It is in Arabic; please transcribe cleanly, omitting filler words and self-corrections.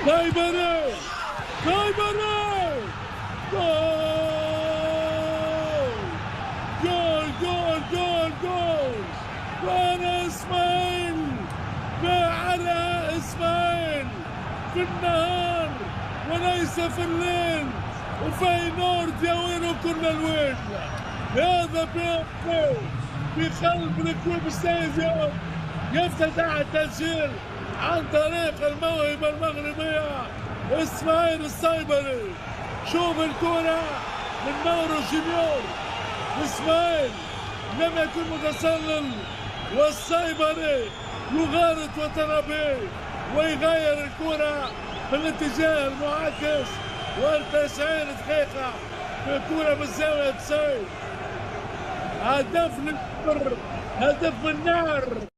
سايبري سايبري جول جول جول جول جول. وانا اسماعيل على اسماعيل في النهار وليس في الليل، وفاينورد يا وينه كل الوين. هذا في قلب الكوب ستاديوم يفتتح التسجيل عن طريق الموهبة المغربية اسماعيل السايبري. شوف الكرة من ماورو جونيور. اسماعيل لم يكن متسلل، والسايبري يغارد وترابيه ويغير الكرة في الاتجاه المعاكس، والتسعير دقيقة في الكرة بالزاوية 90. هدف للبر، هدف النار.